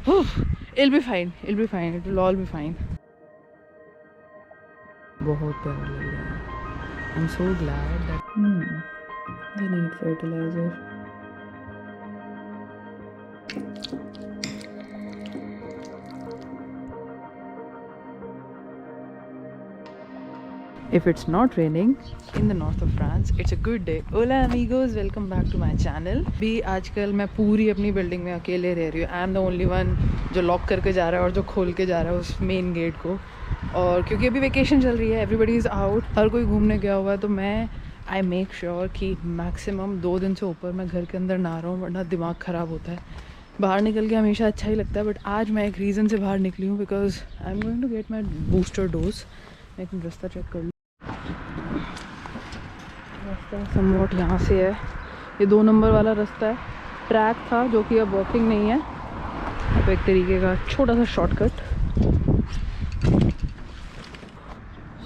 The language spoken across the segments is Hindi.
It'll be fine. It'll be fine. It will all be fine. बहुत प्यारा लग रहा है. I'm so glad that they need fertilizer. If it's not raining in the north of France, it's a good day. Hola amigos, welcome back to my channel. भी आजकल मैं पूरी अपनी बिल्डिंग में अकेले रह रही हूँ. I am the only one जो लॉक करके जा रहा है और जो खोल के जा रहा है उस मेन गेट को. और क्योंकि अभी वेकेशन चल रही है, एवरीबडी इज़ आउट, हर कोई घूमने गया हुआ है, तो मैं आई मेक श्योर कि मैक्सिमम 2 दिन से ऊपर मैं घर के अंदर ना रहूँ, वरना दिमाग ख़राब होता है. बाहर निकल के हमेशा अच्छा ही लगता है, बट आज मैं एक रीज़न से बाहर निकली हूँ because I am going to get my booster dose. मैं एक रास्ता चेक कर लूँ. रास्ता समवॉट यहाँ से है. ये 2 नंबर वाला रास्ता है. ट्रैक था जो कि अब वर्किंग नहीं है. अब एक तरीके का छोटा सा शॉर्टकट.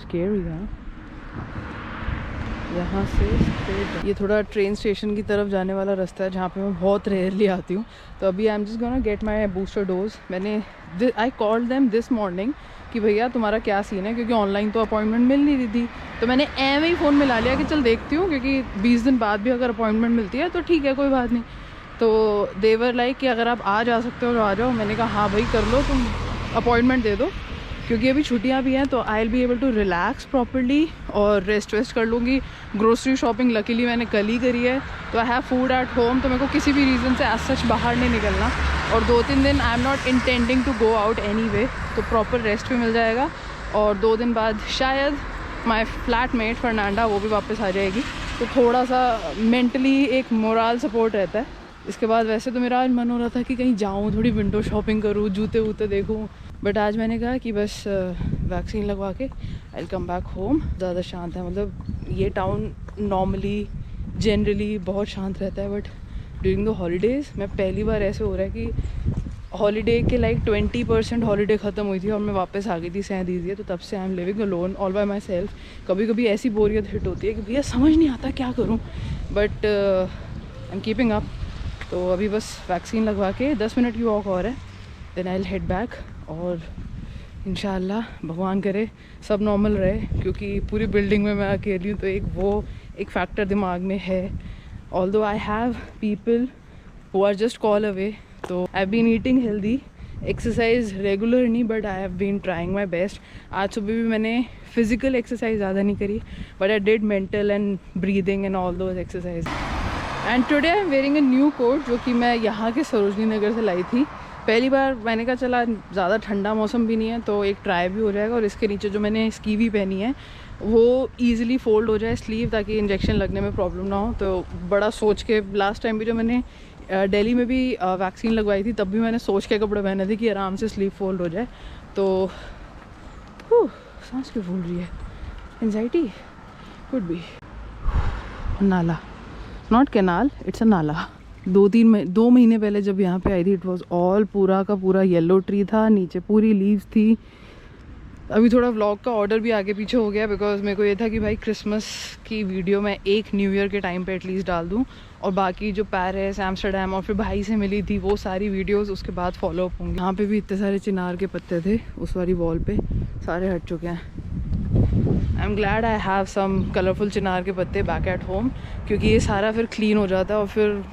स्केरी है. यहाँ से ये थोड़ा ट्रेन स्टेशन की तरफ जाने वाला रास्ता है जहाँ पे मैं बहुत रेयरली आती हूँ. तो अभी I am just gonna get my booster dose. मैंने I called them this morning कि भैया तुम्हारा क्या सीन है, क्योंकि ऑनलाइन तो अपॉइंटमेंट मिल नहीं रही थी. तो मैंने एम ही फ़ोन मिला लिया कि चल देखती हूँ, क्योंकि 20 दिन बाद भी अगर अपॉइंटमेंट मिलती है तो ठीक है, कोई बात नहीं. तो देवर लाइक कि अगर आप आज आ सकते हो तो आ जाओ. मैंने कहा हाँ भाई कर लो, तुम अपॉइंटमेंट दे दो, क्योंकि अभी छुट्टियां भी हैं तो I will be able to relax properly और रेस्ट वेस्ट कर लूँगी. ग्रोसरी शॉपिंग लकीली मैंने कल ही करी है, तो I have food at home, तो मेरे को किसी भी रीज़न से एज सच बाहर नहीं निकलना. और 2-3 दिन I am not intending to go out anyway, तो प्रॉपर रेस्ट भी मिल जाएगा. और 2 दिन बाद शायद माई फ्लैटमेट फर्नांडा वो भी वापस आ जाएगी, तो थोड़ा सा मेंटली एक मोरल सपोर्ट रहता है. इसके बाद वैसे तो मेरा आज मन हो रहा था कि कहीं जाऊँ, थोड़ी विंडो शॉपिंग करूँ, जूते वूते देखूँ, बट आज मैंने कहा कि बस वैक्सीन लगवा के I will come back home. ज़्यादा शांत है, मतलब ये टाउन नॉर्मली जनरली बहुत शांत रहता है, बट ड्यूरिंग द हॉलीडेज़ मैं पहली बार ऐसे हो रहा है कि हॉलीडे के लाइक 20% हॉलीडे ख़त्म हुई थी और मैं वापस आ गई थी सैं दीजिए. तो तब से I am living alone all bye my self. कभी कभी ऐसी बोरियत हिट होती है कि भैया समझ नहीं आता क्या करूँ, but I am keeping up. तो अभी बस वैक्सीन लगवा के 10 मिनट की वॉक और है, then I will head back. और इंशाल्लाह भगवान करे सब नॉर्मल रहे, क्योंकि पूरी बिल्डिंग में मैं अकेली हूँ, तो एक फैक्टर दिमाग में है. Although I have people who are just call away. तो I have been eating healthy, exercise regular नहीं, but I have been trying my best. आज सुबह भी मैंने फिजिकल एक्सरसाइज ज़्यादा नहीं करी, but I did mental and breathing and all those exercise. And today I am wearing a new coat जो कि मैं यहाँ के सरोजनी नगर से लाई थी. पहली बार मैंने कहा चला ज़्यादा ठंडा मौसम भी नहीं है तो एक ट्राई भी हो जाएगा. और इसके नीचे जो मैंने स्कीवी पहनी है वो ईज़िली फोल्ड हो जाए स्लीव, ताकि इंजेक्शन लगने में प्रॉब्लम ना हो. तो बड़ा सोच के, लास्ट टाइम भी जो मैंने दिल्ली में भी वैक्सीन लगवाई थी तब भी मैंने सोच के कपड़े पहने थे कि आराम से स्लीव फोल्ड हो जाए. तो सांस क्यों फूल रही है, एंजाइटी कुड बी. नाला, नॉट कैनाल, इट्स अ नाला. 2 महीने पहले जब यहाँ पे आई थी, इट वॉज ऑल पूरा का पूरा येलो ट्री था, नीचे पूरी लीव्स थी. अभी थोड़ा व्लॉग का ऑर्डर भी आगे पीछे हो गया, बिकॉज मेरे को ये था कि भाई क्रिसमस की वीडियो मैं एक न्यू ईयर के टाइम पे एटलीस्ट डाल दूँ, और बाकी जो पेरिस, एम्स्टर्डम और फिर भाई से मिली थी वो सारी वीडियोस उसके बाद फॉलो अप होंगी. यहाँ पे भी इतने सारे चिनार के पत्ते थे उस वाली वॉल पे, सारे हट चुके हैं. I am glad I have some colourful चिनार के पत्ते बैक एट होम, क्योंकि ये सारा फिर क्लीन हो जाता है. और फिर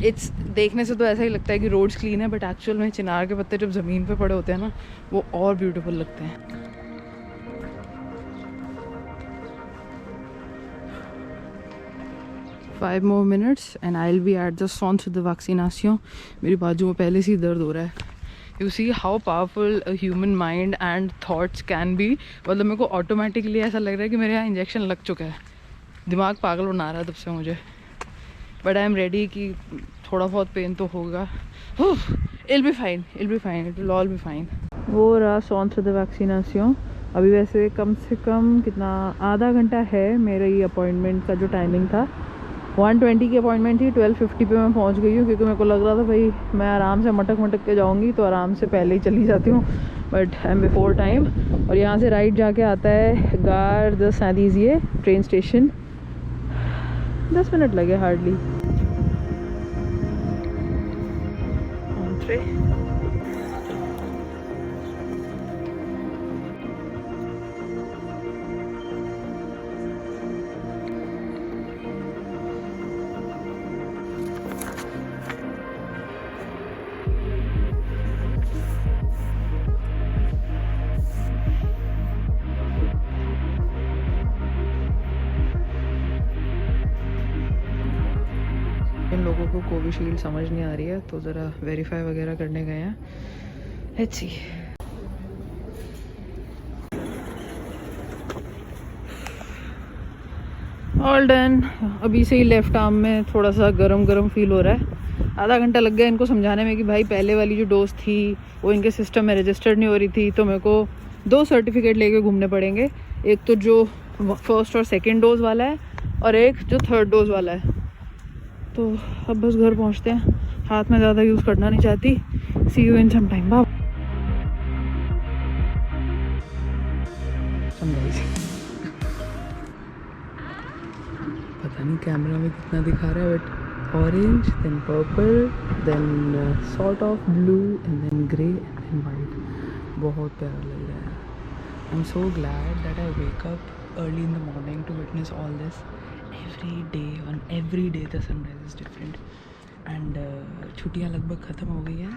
इट्स देखने से तो ऐसा ही लगता है कि रोड्स क्लीन है, बट एक्चुअल में चिनार के पत्ते जब ज़मीन पे पड़े होते हैं ना, वो और ब्यूटीफुल लगते हैं. Five more minutes and I'll be at the centre de vaccination. मेरी बाजू में पहले से ही दर्द हो रहा है. You see how powerful a human mind and thoughts can be. मतलब मेरे को ऑटोमेटिकली ऐसा लग रहा है कि मेरे यहाँ इंजेक्शन लग चुका है. दिमाग पागल बना रहा है तब से मुझे, बट आई एम रेडी कि थोड़ा बहुत पेन तो होगा. It'll be fine, it'll be fine, it will all be fine. वो रहा centre de vaccination. अभी वैसे कम से कम कितना आधा घंटा है मेरी अपॉइंटमेंट का जो टाइमिंग था. 1:20 की अपॉइंटमेंट थी, 12:50 पे मैं पहुंच गई हूँ, क्योंकि मेरे को लग रहा था भाई मैं आराम से मटक के जाऊँगी तो आराम से पहले ही चली जाती हूँ, but I am before time. और यहाँ से राइट जाके आता है गार द सैं दीजिए ट्रेन स्टेशन. 10 मिनट लगे हार्डली. कैफे। इन लोगों को कोविशील्ड समझ नहीं आ रही है तो ज़रा वेरीफाई वगैरह करने गए हैं। Let's see. All done. अभी से ही लेफ्ट आर्म में थोड़ा सा गरम गरम फील हो रहा है। आधा घंटा लग गया इनको समझाने में कि भाई पहले वाली जो डोज थी वो इनके सिस्टम में रजिस्टर्ड नहीं हो रही थी, तो मेरे को 2 सर्टिफिकेट लेके घूमने पड़ेंगे। एक तो जो फर्स्ट और सेकेंड डोज वाला है और एक जो थर्ड डोज वाला है। तो अब बस घर पहुंचते हैं। हाथ में ज़्यादा यूज़ करना नहीं चाहती। See you in some time. Bye. पता नहीं कैमरा में कितना दिखा रहा है, but orange, then purple, then sort of blue and then grey and then white. बहुत प्यारा लग रहा है। I am so glad that I wake up early in the morning to witness all this. Every day, on every day the sunrise is different. And छुट्टियाँ लगभग ख़त्म हो गई हैं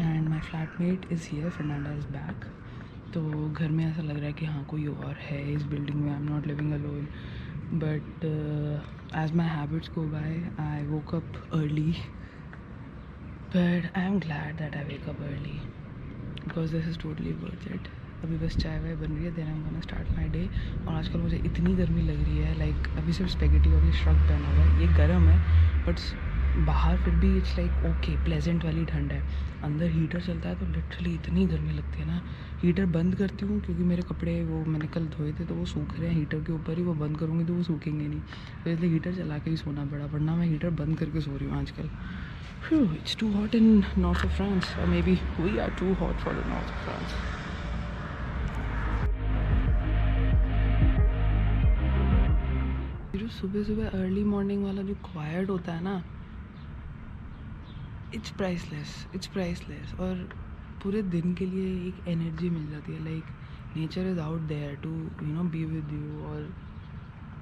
and my flatmate is here, Fernanda is back. तो घर में ऐसा लग रहा है कि हाँ कोई और है इस बिल्डिंग में। आई am not living alone, but as my habits go by, I woke up early, but I am glad that I wake up early because this is totally worth it. अभी बस चाय वाय बन रही है, then I am gonna start my day. और आजकल मुझे इतनी गर्मी लग रही है, लाइक अभी सिर्फ स्पेगेटी और ये श्रग पहना हुआ है। ये गर्म है बट बाहर फिर भी इट्स लाइक ओके, प्लेजेंट वाली ठंड है। अंदर हीटर चलता है तो लिटरली इतनी गर्मी लगती है ना। हीटर बंद करती हूँ क्योंकि मेरे कपड़े वो मैंने कल धोए थे तो वो सूख रहे हैं हीटर के ऊपर ही। वो बंद करूँगी तो वो सूखेंगे नहीं, तो इसलिए हीटर चला के ही सोना पड़ा, वरना मैं हीटर बंद करके सो रही हूँ आजकल। It's too hot in north of France, और may be we are too hot for the north of France. जो सुबह सुबह अर्ली मॉर्निंग वाला जो क्वाइट होता है ना, इट्स प्राइसलेस। और पूरे दिन के लिए एक एनर्जी मिल जाती है। Like nature is out there to you know be with you. और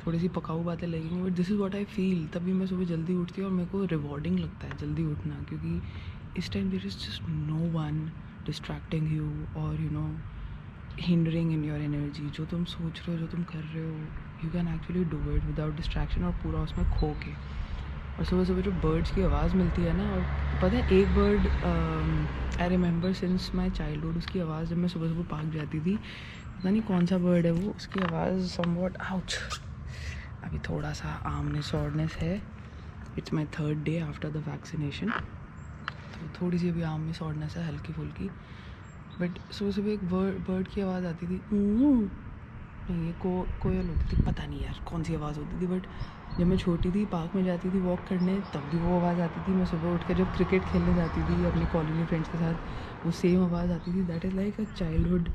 थोड़ी सी पकाऊ बातें लगेंगी but this is what I feel. तभी मैं सुबह जल्दी उठती हूँ और मेरे को रिवॉर्डिंग लगता है जल्दी उठना, क्योंकि इस time there is just no one distracting you और you know hindering in your energy. जो तुम सोच रहे हो, जो तुम कर रहे हो, you can actually do it without distraction और पूरा उसमें खो के। और सुबह सुबह जो बर्ड्स की आवाज़ मिलती है ना, और पता है एक bird I remember since my childhood, उसकी आवाज़ जब मैं सुबह सुबह पार्क जाती थी, पता नहीं कौन सा बर्ड है वो, उसकी आवाज़ समवॉट आउच। अभी थोड़ा सा आर्मनेस सॉर्डनेस है। It's my 3rd day after the vaccination, तो थोड़ी सी अभी आर्म में सॉर्डनेस है हल्की फुल्की। बट सुबह सुबह एक बर्ड की आवाज़ आती थी। नहीं, ये कोयल होती थी, पता नहीं यार कौन सी आवाज़ होती थी। बट जब मैं छोटी थी पार्क में जाती थी वॉक करने, तब भी वो आवाज़ आती थी। मैं सुबह उठ कर जब क्रिकेट खेलने जाती थी अपनी कॉलोनी फ्रेंड्स के साथ, वो सेम आवाज़ आती थी। That is like a childhood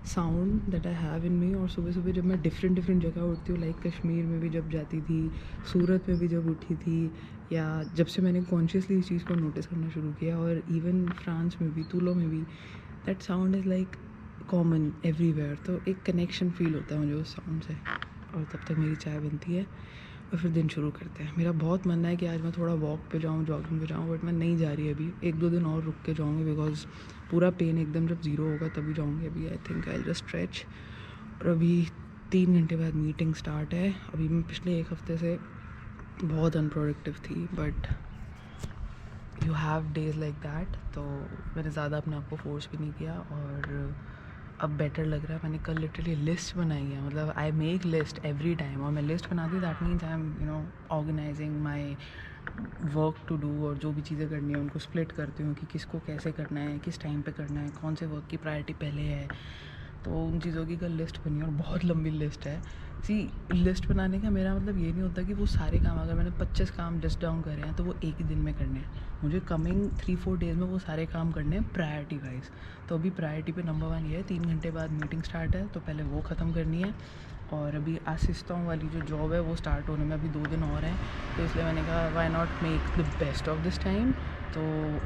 sound that I have in me. और सुबह सुबह जब मैं डिफरेंट जगह उठती हूँ, लाइक कश्मीर में भी जब जाती थी, सूरत में भी जब उठी थी, या जब से मैंने कॉन्शियसली इस चीज़ को नोटिस करना शुरू किया, और इवन फ्रांस में भी, तूलो में भी, that sound is like common everywhere. तो एक कनेक्शन फील होता है मुझे उस साउंड से। और तब तक मेरी चाय बनती है और फिर दिन शुरू करते हैं। मेरा बहुत मन है कि आज मैं थोड़ा वॉक पे जाऊँ, जॉगिंग पे जाऊँ, बट मैं नहीं जा रही अभी। 1-2 दिन और रुक के जाऊँगी, बिकॉज पूरा पेन एकदम जब ज़ीरो होगा तभी जाऊँगी। अभी I think I just stretch. और अभी 3 घंटे बाद मीटिंग स्टार्ट है। अभी मैं पिछले 1 हफ्ते से बहुत अनप्रोडक्टिव थी, but you have days like that. तो मैंने ज़्यादा अपने आप को फोर्स भी नहीं किया और अब बेटर लग रहा है। मैंने कल लिटरली लिस्ट बनाई है, मतलब I make list every time. और मैं लिस्ट बनाती हूँ, that means I am you know organizing my work to do. और जो भी चीज़ें करनी है उनको स्प्लिट करती हूँ कि किसको कैसे करना है, किस टाइम पे करना है, कौन से वर्क की प्रायोरिटी पहले है। तो उन चीज़ों की कल लिस्ट बनी और बहुत लंबी लिस्ट है। लिस्ट बनाने का मेरा मतलब ये नहीं होता कि वो सारे काम, अगर मैंने 25 काम लिस्ट डाउन करे हैं तो वो एक ही दिन में करने हैं। मुझे कमिंग 3-4 डेज़ में वो सारे काम करने हैं प्रायोरिटी वाइज। तो अभी प्रायोरिटी पे नंबर 1 ये है, 3 घंटे बाद मीटिंग स्टार्ट है, तो पहले वो ख़त्म करनी है। और अभी असिस्टेंट वाली जो जॉब है वो स्टार्ट होने में अभी 2 दिन और हैं, तो इसलिए मैंने कहा why not make the best of this time तो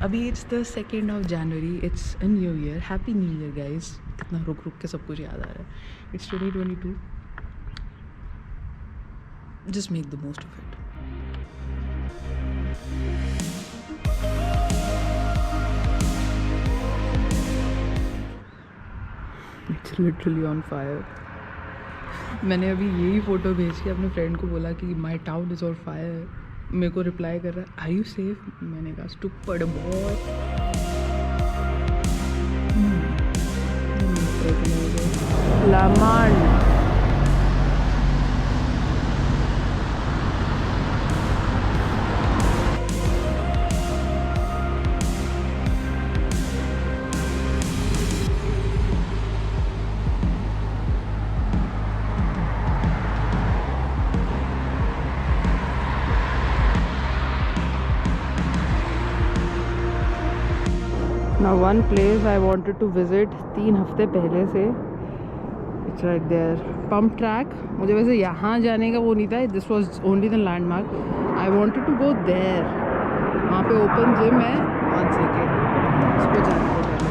अभी it's the 2nd of January, it's a new year. Happy new year guys. कितना रुक रुक के सब कुछ याद आ रहा है. It's 2022. Just make the most of it. It's literally on fire. मैंने अभी यही फ़ोटो भेज के अपने फ्रेंड को बोला कि माई टाउन इज़ ऑन फायर. मेरे को रिप्लाई कर रहा है, आर यू सेफ? मैंने कहा स्टूपिड बॉय. लामान. Now one place I wanted to visit 3 हफ्ते पहले से. It's right there. Pump track. मुझे वैसे यहाँ जाने का वो नहीं था. This was only the landmark. I wanted to go there. वहाँ पे open gym है. 1 second. उसको जाने को पहले.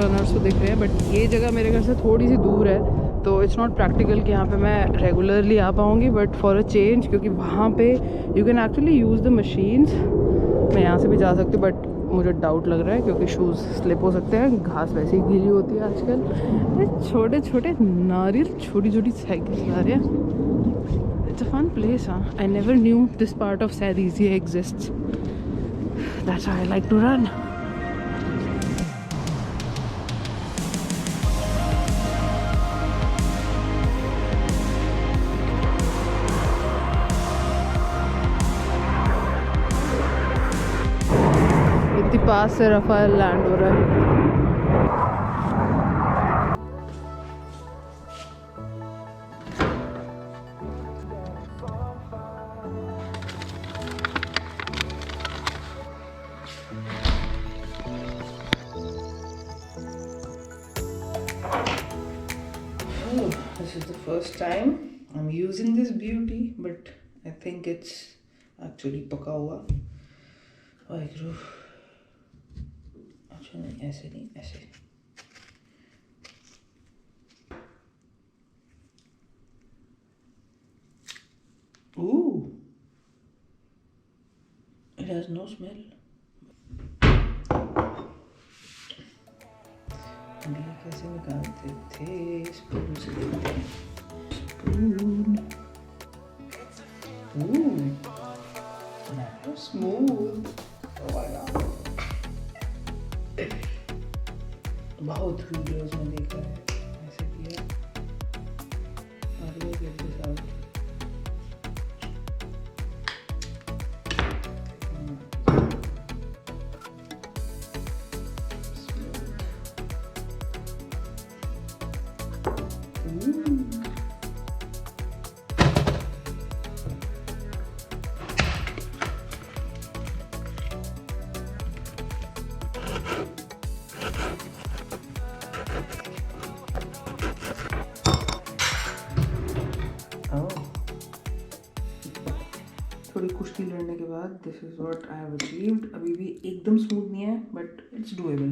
रनर्स तो दिख रहे हैं बट ये जगह मेरे घर से थोड़ी सी दूर है तो इट्स नॉट प्रैक्टिकल कि यहाँ पे मैं रेगुलरली आ पाऊँगी. बट फॉर अ चेंज, क्योंकि वहाँ पे you can actually use the machines. मैं यहाँ से भी जा सकती हूँ बट मुझे डाउट लग रहा है क्योंकि शूज़ स्लिप हो सकते हैं. घास वैसे ही गीली होती है आजकल. छोटे छोटे नारियल, छोटी छोटी साइकिल आ रहे हैं. It's a fun place. हाँ, I never knew this part of सैरीज़िया exists. That's why I like to run. पास से रफाल लैंड हो रहा है. This is the first time I'm using this beauty, but I think it's actually पका हुआ. वाहिगुरु. नहीं, ऐसे नहीं, ऐसे. Ooh, it has no smell. ये कैसे निकालते थे? स्पून से देखते हैं. Spoon. Ooh, smooth. Oh my God. बहुत वीडियोस में देखा है ऐसे किया. आगे के साथ थोड़ी कुश्ती लड़ने के बाद this is what I have achieved. अभी भी एकदम स्मूथ नहीं है बट इट्स डूएबल.